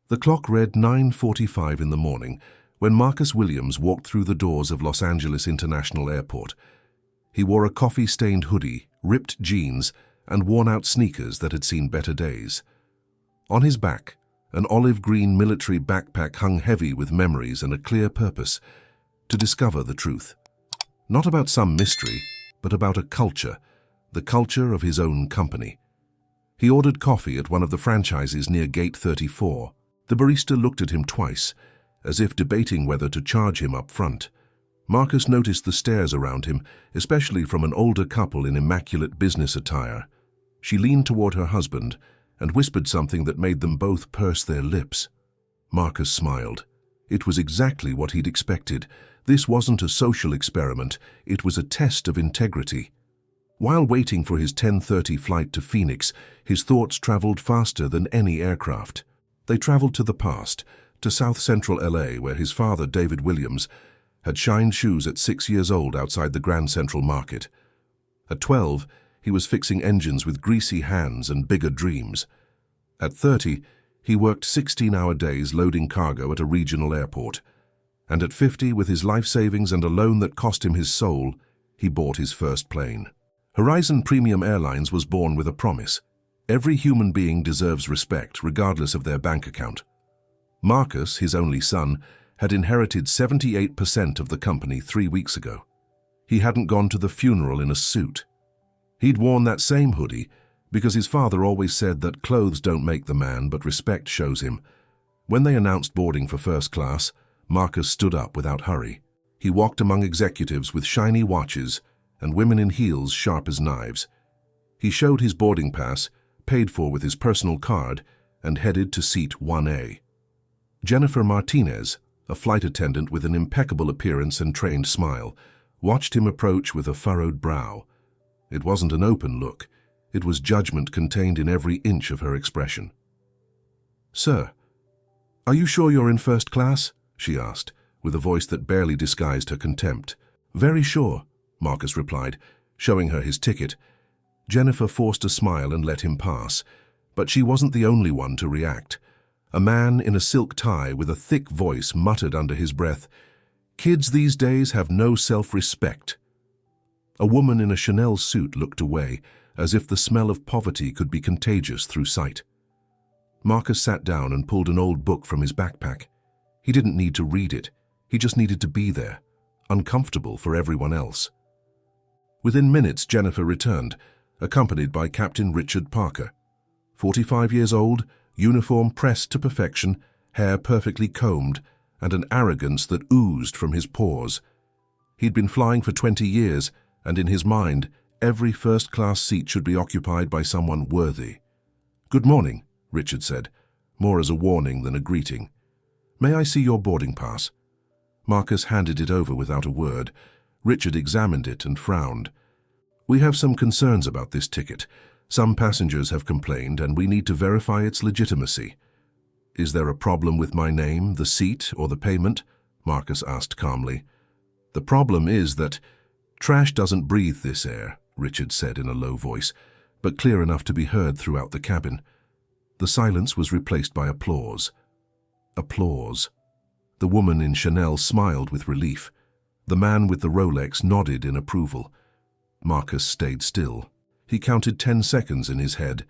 The clock read 9:45 in the morning when Marcus Williams walked through the doors of Los Angeles International Airport. He wore a coffee-stained hoodie, ripped jeans, and worn-out sneakers that had seen better days. On his back, an olive-green military backpack hung heavy with memories and a clear purpose: to discover the truth. Not about some mystery, but about a culture, the culture of his own company. He ordered coffee at one of the franchises near Gate 34. The barista looked at him twice, as if debating whether to charge him up front. Marcus noticed the stares around him, especially from an older couple in immaculate business attire. She leaned toward her husband and whispered something that made them both purse their lips. Marcus smiled. It was exactly what he'd expected. This wasn't a social experiment, it was a test of integrity. While waiting for his 10:30 flight to Phoenix, his thoughts traveled faster than any aircraft. They traveled to the past, to South Central LA, where his father, David Williams, had shined shoes at 6 years old outside the Grand Central Market. At 12, he was fixing engines with greasy hands and bigger dreams. At 30, he worked 16-hour days loading cargo at a regional airport. And at 50, with his life savings and a loan that cost him his soul, he bought his first plane. Horizon Premium Airlines was born with a promise: every human being deserves respect, regardless of their bank account. Marcus, his only son, had inherited 78% of the company 3 weeks ago. He hadn't gone to the funeral in a suit. He'd worn that same hoodie because his father always said that clothes don't make the man, but respect shows him. When they announced boarding for first class, Marcus stood up without hurry. He walked among executives with shiny watches and women in heels sharp as knives. He showed his boarding pass, paid for with his personal card, and headed to seat 1A. Jennifer Martinez, a flight attendant with an impeccable appearance and trained smile, watched him approach with a furrowed brow. It wasn't an open look. It was judgment contained in every inch of her expression. "Sir, are you sure you're in first class?" she asked, with a voice that barely disguised her contempt. "Very sure," Marcus replied, showing her his ticket. Jennifer forced a smile and let him pass, but she wasn't the only one to react. A man in a silk tie with a thick voice muttered under his breath, "Kids these days have no self-respect." A woman in a Chanel suit looked away, as if the smell of poverty could be contagious through sight. Marcus sat down and pulled an old book from his backpack. He didn't need to read it. He just needed to be there, uncomfortable for everyone else. Within minutes, Jennifer returned, accompanied by Captain Richard Parker. 45 years old, uniform pressed to perfection, hair perfectly combed, and an arrogance that oozed from his pores. He'd been flying for 20 years, and in his mind, every first-class seat should be occupied by someone worthy. "Good morning," Richard said, more as a warning than a greeting. "May I see your boarding pass?" Marcus handed it over without a word. Richard examined it and frowned. "We have some concerns about this ticket. Some passengers have complained, and we need to verify its legitimacy." "Is there a problem with my name, the seat, or the payment?" Marcus asked calmly. "The problem is that trash doesn't breathe this air," Richard said in a low voice, but clear enough to be heard throughout the cabin. The silence was replaced by applause. Applause. The woman in Chanel smiled with relief. The man with the Rolex nodded in approval. Marcus stayed still. He counted 10 seconds in his head.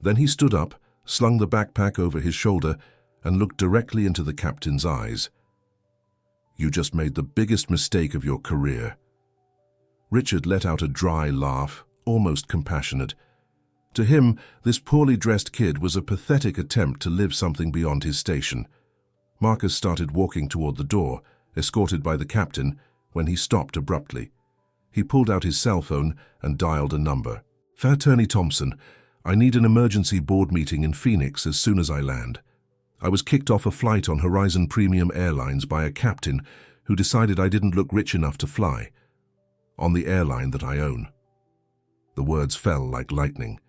Then he stood up, slung the backpack over his shoulder, and looked directly into the captain's eyes. "You just made the biggest mistake of your career." Richard let out a dry laugh, almost compassionate. To him, this poorly dressed kid was a pathetic attempt to live something beyond his station. Marcus started walking toward the door, escorted by the captain, when he stopped abruptly. He pulled out his cell phone and dialed a number. "Attorney Thompson, I need an emergency board meeting in Phoenix as soon as I land. I was kicked off a flight on Horizon Premium Airlines by a captain who decided I didn't look rich enough to fly. On the airline that I own." The words fell like lightning.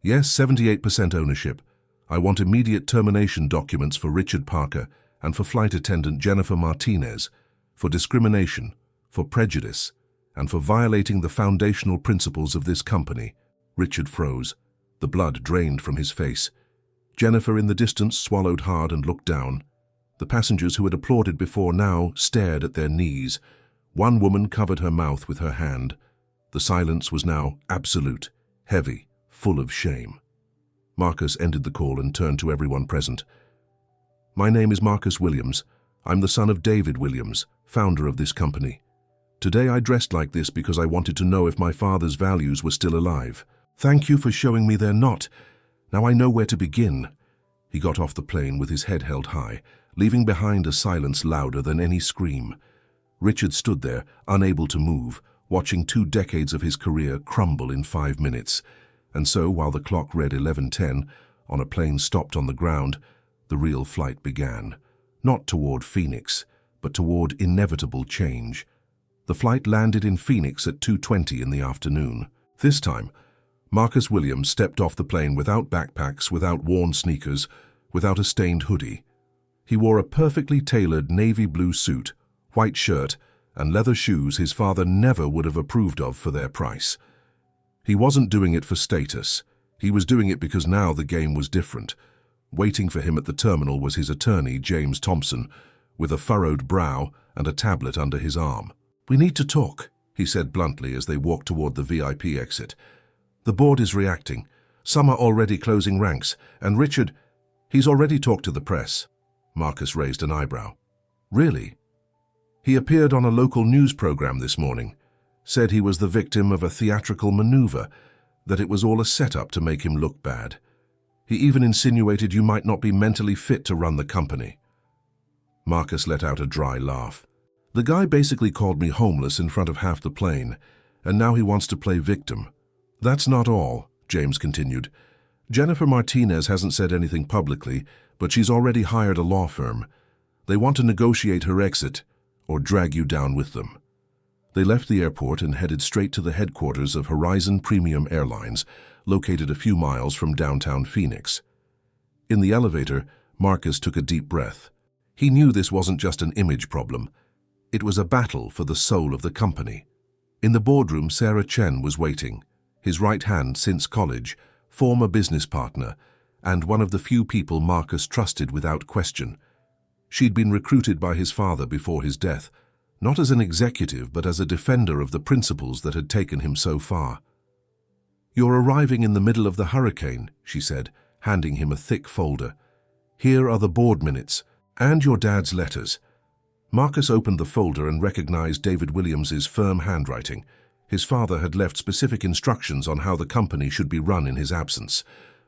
"Yes, 78% ownership. I want immediate termination documents for Richard Parker and for flight attendant Jennifer Martinez, for discrimination, for prejudice, and for violating the foundational principles of this company." Richard froze. The blood drained from his face. Jennifer in the distance swallowed hard and looked down. The passengers who had applauded before now stared at their knees. One woman covered her mouth with her hand. The silence was now absolute, heavy, full of shame. Marcus ended the call and turned to everyone present. "My name is Marcus Williams. I'm the son of David Williams, founder of this company. Today I dressed like this because I wanted to know if my father's values were still alive. Thank you for showing me they're not. Now I know where to begin." He got off the plane with his head held high, leaving behind a silence louder than any scream. Richard stood there, unable to move, watching 2 decades of his career crumble in 5 minutes. And so, while the clock read 11:10, on a plane stopped on the ground, the real flight began. Not toward Phoenix, but toward inevitable change. The flight landed in Phoenix at 2:20 in the afternoon. This time, Marcus Williams stepped off the plane without backpacks, without worn sneakers, without a stained hoodie. He wore a perfectly tailored navy blue suit, white shirt, and leather shoes his father never would have approved of for their price. He wasn't doing it for status. He was doing it because now the game was different. Waiting for him at the terminal was his attorney, James Thompson, with a furrowed brow and a tablet under his arm. "We need to talk," he said bluntly as they walked toward the VIP exit. "The board is reacting. Some are already closing ranks, and Richard, he's already talked to the press." Marcus raised an eyebrow. "Really?" "He appeared on a local news program this morning. Said he was the victim of a theatrical maneuver, that it was all a setup to make him look bad. He even insinuated you might not be mentally fit to run the company." Marcus let out a dry laugh. "The guy basically called me homeless in front of half the plane, and now he wants to play victim. That's not all," James continued. "Jennifer Martinez hasn't said anything publicly, but she's already hired a law firm. They want to negotiate her exit, or drag you down with them." They left the airport and headed straight to the headquarters of Horizon Premium Airlines, located a few miles from downtown Phoenix. In the elevator, Marcus took a deep breath. He knew this wasn't just an image problem. It was a battle for the soul of the company. In the boardroom, Sarah Chen was waiting, his right hand since college, former business partner, and one of the few people Marcus trusted without question. She'd been recruited by his father before his death, not as an executive, but as a defender of the principles that had taken him so far. "You're arriving in the middle of the hurricane," she said, handing him a thick folder. "Here are the board minutes, and your dad's letters." Marcus opened the folder and recognized David Williams's firm handwriting. His father had left specific instructions on how the company should be run in his absence.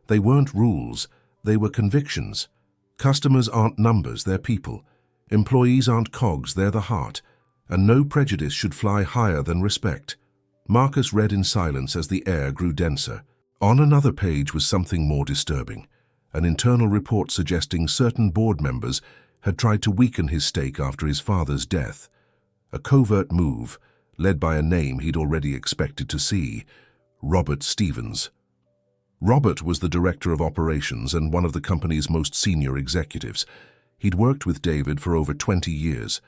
They weren't rules, they were convictions. Customers aren't numbers, they're people. Employees aren't cogs, they're the heart. And no prejudice should fly higher than respect. Marcus read in silence as the air grew denser. On another page was something more disturbing, an internal report suggesting certain board members had tried to weaken his stake after his father's death. A covert move, led by a name he'd already expected to see, Robert Stevens. Robert was the director of operations and one of the company's most senior executives. He'd worked with David for over 20 years.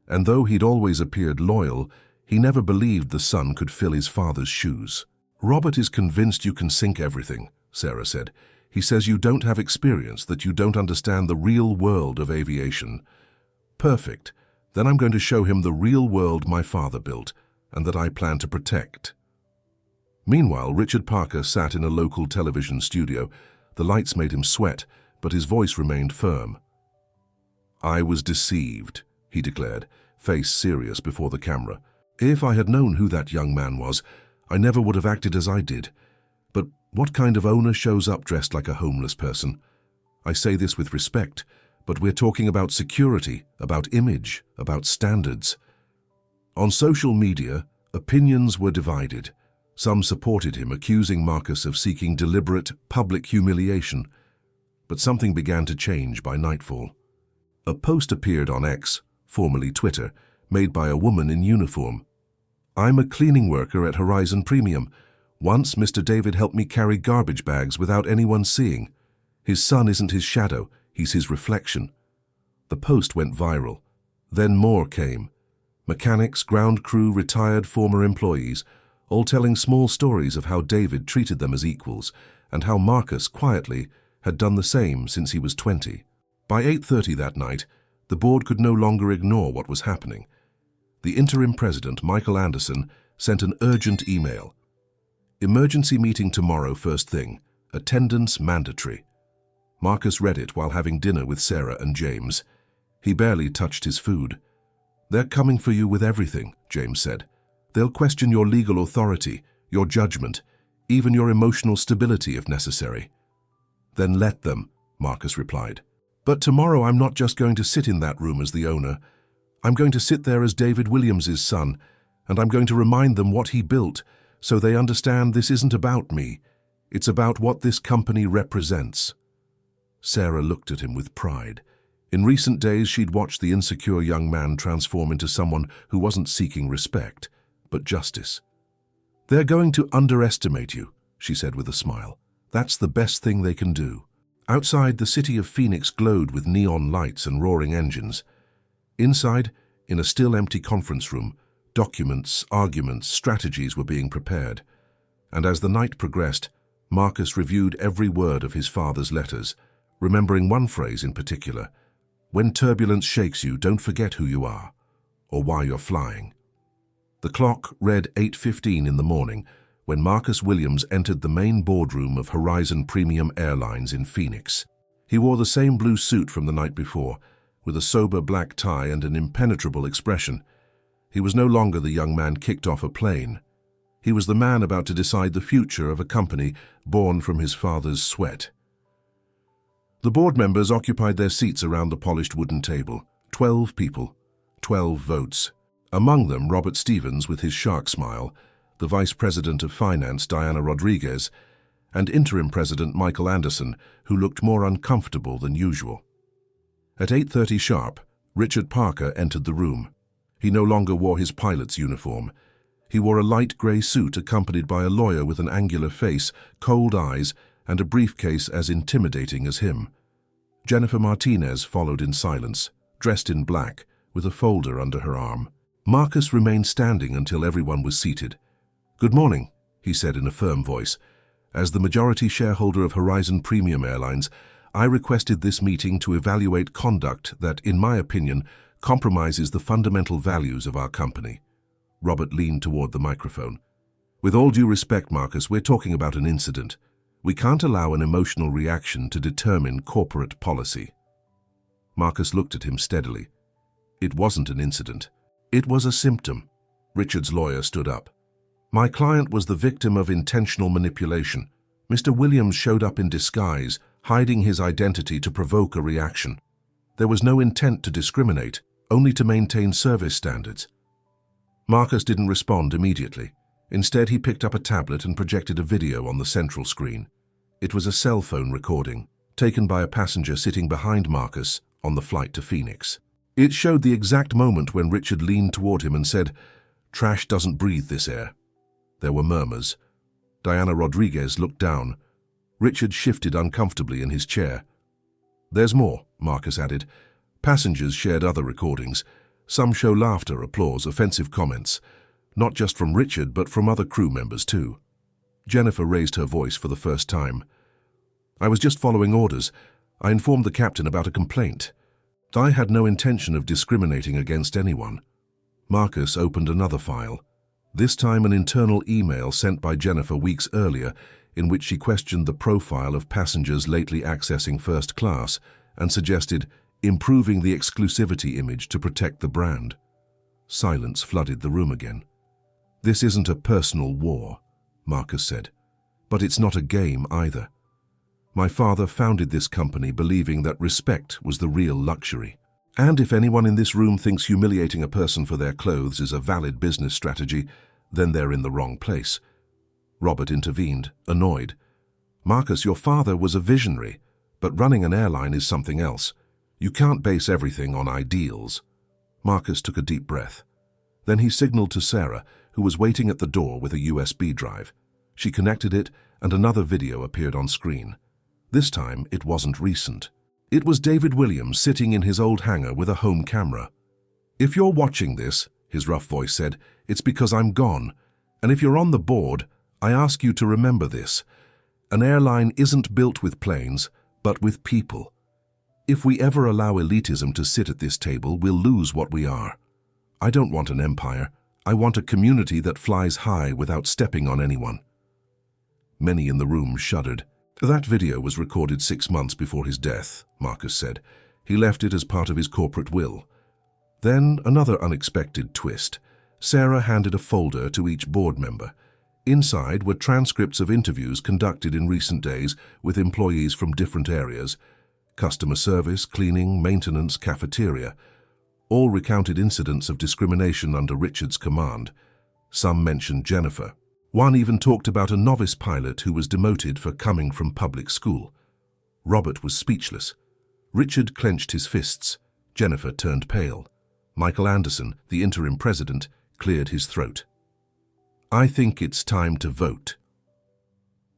And though he'd always appeared loyal, he never believed the son could fill his father's shoes. "Robert is convinced you can sink everything," Sarah said. "He says you don't have experience, that you don't understand the real world of aviation." "Perfect. Then I'm going to show him the real world my father built, and that I plan to protect." Meanwhile, Richard Parker sat in a local television studio. The lights made him sweat, but his voice remained firm. "I was deceived," he declared, face serious before the camera. "If I had known who that young man was, I never would have acted as I did. But what kind of owner shows up dressed like a homeless person? I say this with respect, but we're talking about security, about image, about standards." On social media, opinions were divided. Some supported him, accusing Marcus of seeking deliberate, public humiliation. But something began to change by nightfall. A post appeared on X, formerly Twitter, made by a woman in uniform. "I'm a cleaning worker at Horizon Premium. Once Mr. David helped me carry garbage bags without anyone seeing. His son isn't his shadow, he's his reflection." The post went viral. Then more came. Mechanics, ground crew, retired former employees, all telling small stories of how David treated them as equals, and how Marcus quietly had done the same since he was 20. By 8:30 that night, the board could no longer ignore what was happening. The interim president, Michael Anderson, sent an urgent email. Emergency meeting tomorrow first thing. Attendance mandatory. Marcus read it while having dinner with Sarah and James. He barely touched his food. "They're coming for you with everything," James said. "They'll question your legal authority, your judgment, even your emotional stability if necessary." "Then let them," Marcus replied. "But tomorrow I'm not just going to sit in that room as the owner. I'm going to sit there as David Williams's son, and I'm going to remind them what he built, so they understand this isn't about me. It's about what this company represents." Sarah looked at him with pride. In recent days, she'd watched the insecure young man transform into someone who wasn't seeking respect, but justice. "They're going to underestimate you," she said with a smile. "That's the best thing they can do." Outside, the city of Phoenix glowed with neon lights and roaring engines. Inside, in a still empty conference room, documents, arguments, strategies were being prepared. And as the night progressed, Marcus reviewed every word of his father's letters, remembering one phrase in particular: "When turbulence shakes you, don't forget who you are, or why you're flying." The clock read 8:15 in the morning when Marcus Williams entered the main boardroom of Horizon Premium Airlines in Phoenix. He wore the same blue suit from the night before, with a sober black tie and an impenetrable expression. He was no longer the young man kicked off a plane. He was the man about to decide the future of a company born from his father's sweat. The board members occupied their seats around the polished wooden table. 12 people, 12 votes. Among them, Robert Stevens with his shark smile, the Vice President of Finance, Diana Rodriguez, and Interim President Michael Anderson, who looked more uncomfortable than usual. At 8:30 sharp, Richard Parker entered the room. He no longer wore his pilot's uniform. He wore a light grey suit accompanied by a lawyer with an angular face, cold eyes, and a briefcase as intimidating as him. Jennifer Martinez followed in silence, dressed in black, with a folder under her arm. Marcus remained standing until everyone was seated. "Good morning," he said in a firm voice. "As the majority shareholder of Horizon Premium Airlines, I requested this meeting to evaluate conduct that, in my opinion, compromises the fundamental values of our company." Robert leaned toward the microphone. "With all due respect, Marcus, we're talking about an incident. We can't allow an emotional reaction to determine corporate policy." Marcus looked at him steadily. "It wasn't an incident. It was a symptom." Richard's lawyer stood up. "My client was the victim of intentional manipulation. Mr. Williams showed up in disguise, hiding his identity to provoke a reaction. There was no intent to discriminate, only to maintain service standards." Marcus didn't respond immediately. Instead, he picked up a tablet and projected a video on the central screen. It was a cell phone recording, taken by a passenger sitting behind Marcus on the flight to Phoenix. It showed the exact moment when Richard leaned toward him and said, "Trash doesn't breathe this air." There were murmurs. Diana Rodriguez looked down. Richard shifted uncomfortably in his chair. "There's more," Marcus added. Passengers shared other recordings. Some show laughter, applause, offensive comments. Not just from Richard, but from other crew members too. Jennifer raised her voice for the first time. "I was just following orders. I informed the captain about a complaint. I had no intention of discriminating against anyone." Marcus opened another file. This time an internal email sent by Jennifer weeks earlier in which she questioned the profile of passengers lately accessing first class and suggested improving the exclusivity image to protect the brand. Silence flooded the room again. "This isn't a personal war," Marcus said, "but it's not a game either. My father founded this company believing that respect was the real luxury. And if anyone in this room thinks humiliating a person for their clothes is a valid business strategy, then they're in the wrong place." Robert intervened, annoyed. "Marcus, your father was a visionary, but running an airline is something else. You can't base everything on ideals." Marcus took a deep breath. Then he signaled to Sarah, who was waiting at the door with a USB drive. She connected it, and another video appeared on screen. This time, it wasn't recent. It was David Williams sitting in his old hangar with a home camera. "If you're watching this," his rough voice said, "it's because I'm gone. And if you're on the board, I ask you to remember this. An airline isn't built with planes, but with people. If we ever allow elitism to sit at this table, we'll lose what we are. I don't want an empire. I want a community that flies high without stepping on anyone." Many in the room shuddered. "That video was recorded 6 months before his death," Marcus said. "He left it as part of his corporate will." Then another unexpected twist. Sarah handed a folder to each board member. Inside were transcripts of interviews conducted in recent days with employees from different areas: customer service, cleaning, maintenance, cafeteria. All recounted incidents of discrimination under Richard's command. Some mentioned Jennifer. One even talked about a novice pilot who was demoted for coming from public school. Robert was speechless. Richard clenched his fists. Jennifer turned pale. Michael Anderson, the interim president, cleared his throat. "I think it's time to vote."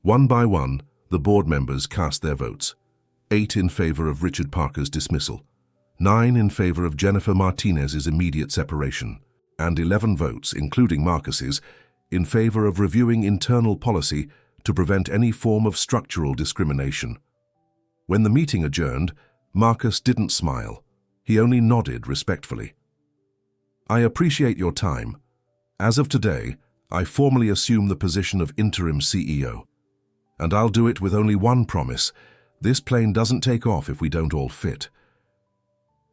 One by one, the board members cast their votes. 8 in favor of Richard Parker's dismissal, 9 in favor of Jennifer Martinez's immediate separation, and 11 votes, including Marcus's, in favor of reviewing internal policy to prevent any form of structural discrimination. When the meeting adjourned, Marcus didn't smile. He only nodded respectfully. "I appreciate your time. As of today, I formally assume the position of interim CEO. And I'll do it with only one promise: this plane doesn't take off if we don't all fit."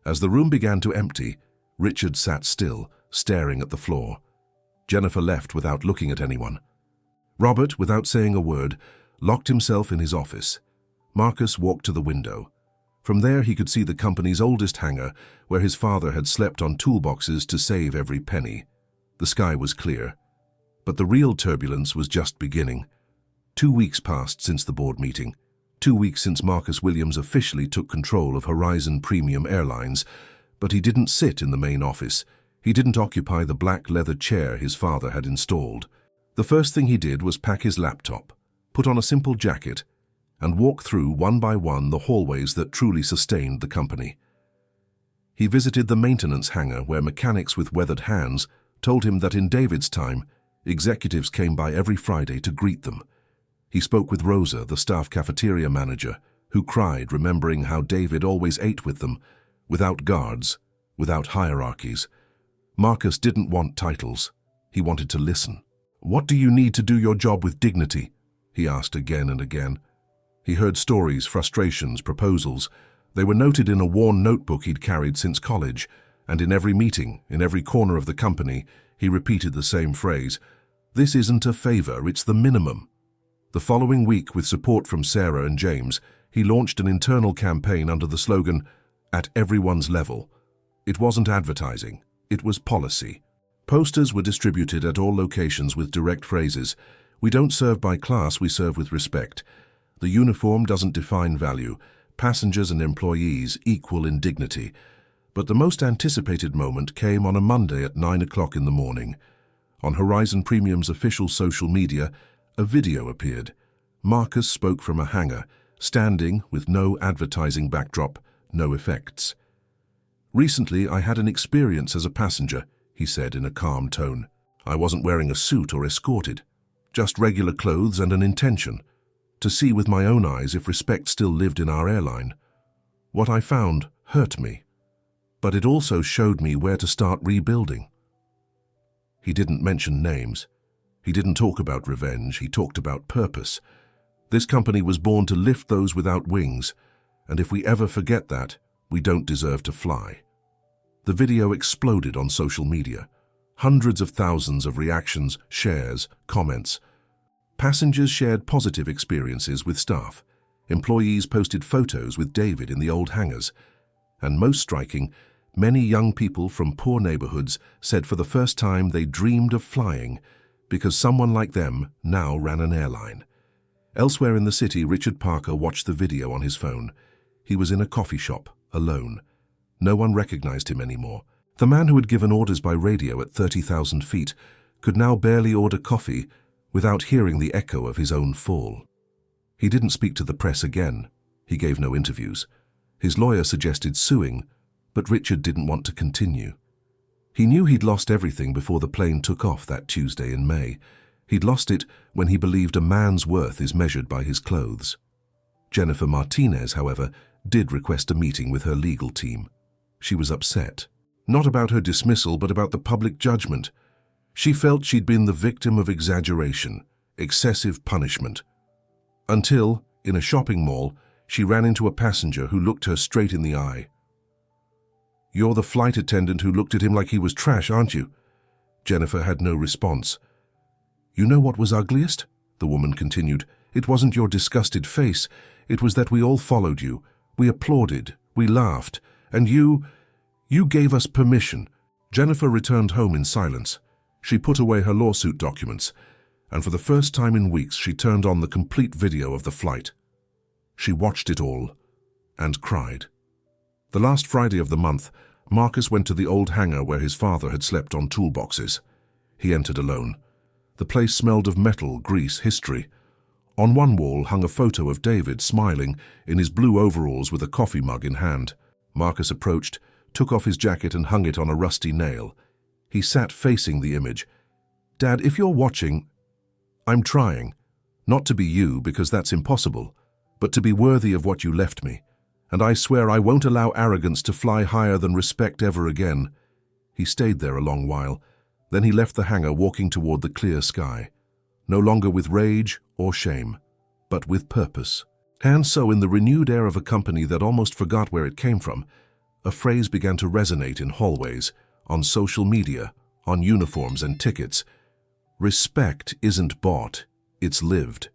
As the room began to empty, Richard sat still, staring at the floor. Jennifer left without looking at anyone. Robert, without saying a word, locked himself in his office. Marcus walked to the window. From there he could see the company's oldest hangar, where his father had slept on toolboxes to save every penny. The sky was clear. But the real turbulence was just beginning. 2 weeks passed since the board meeting. 2 weeks since Marcus Williams officially took control of Horizon Premium Airlines, but he didn't sit in the main office. He didn't occupy the black leather chair his father had installed. The first thing he did was pack his laptop, put on a simple jacket, and walk through one by one the hallways that truly sustained the company. He visited the maintenance hangar where mechanics with weathered hands told him that in David's time, executives came by every Friday to greet them. He spoke with Rosa, the staff cafeteria manager, who cried remembering how David always ate with them, without guards, without hierarchies. Marcus didn't want titles. He wanted to listen. "What do you need to do your job with dignity?" he asked again and again. He heard stories, frustrations, proposals. They were noted in a worn notebook he'd carried since college, and in every meeting, in every corner of the company, he repeated the same phrase: "This isn't a favor, it's the minimum." The following week, with support from Sarah and James, he launched an internal campaign under the slogan, "At everyone's level." It wasn't advertising, it was policy. Posters were distributed at all locations with direct phrases: "We don't serve by class, we serve with respect." "The uniform doesn't define value. Passengers and employees equal in dignity." But the most anticipated moment came on a Monday at 9 o'clock in the morning. On Horizon Premium's official social media, a video appeared. Marcus spoke from a hangar, standing with no advertising backdrop, no effects. "Recently, I had an experience as a passenger," he said in a calm tone. "I wasn't wearing a suit or escorted, just regular clothes and an intention to see with my own eyes if respect still lived in our airline. What I found hurt me, but it also showed me where to start rebuilding." He didn't mention names. He didn't talk about revenge. He talked about purpose. This company was born to lift those without wings, and if we ever forget that, we don't deserve to fly. The video exploded on social media. Hundreds of thousands of reactions, shares, comments. Passengers shared positive experiences with staff. Employees posted photos with David in the old hangars. And most striking, many young people from poor neighborhoods said for the first time they dreamed of flying because someone like them now ran an airline. Elsewhere in the city, Richard Parker watched the video on his phone. He was in a coffee shop, alone. No one recognized him anymore. The man who had given orders by radio at 30,000 feet could now barely order coffee without hearing the echo of his own fall. He didn't speak to the press again. He gave no interviews. His lawyer suggested suing, but Richard didn't want to continue. He knew he'd lost everything before the plane took off that Tuesday in May. He'd lost it when he believed a man's worth is measured by his clothes. Jennifer Martinez, however, did request a meeting with her legal team. She was upset. Not about her dismissal, but about the public judgment. She felt she'd been the victim of exaggeration, excessive punishment. Until, in a shopping mall, she ran into a passenger who looked her straight in the eye. "You're the flight attendant who looked at him like he was trash, aren't you?" Jennifer had no response. "You know what was ugliest?" the woman continued. "It wasn't your disgusted face. It was that we all followed you. We applauded, we laughed, and you gave us permission." Jennifer returned home in silence. She put away her lawsuit documents, and for the first time in weeks she turned on the complete video of the flight. She watched it all and cried. The last Friday of the month, Marcus went to the old hangar where his father had slept on toolboxes. He entered alone. The place smelled of metal, grease, history. On one wall hung a photo of David smiling in his blue overalls with a coffee mug in hand. Marcus approached, took off his jacket and hung it on a rusty nail. He sat facing the image. "Dad, if you're watching, I'm trying. Not to be you, because that's impossible, but to be worthy of what you left me. And I swear I won't allow arrogance to fly higher than respect ever again." He stayed there a long while. Then he left the hangar, walking toward the clear sky. No longer with rage or shame, but with purpose. And so, in the renewed air of a company that almost forgot where it came from, a phrase began to resonate in hallways, on social media, on uniforms and tickets. Respect isn't bought, it's lived.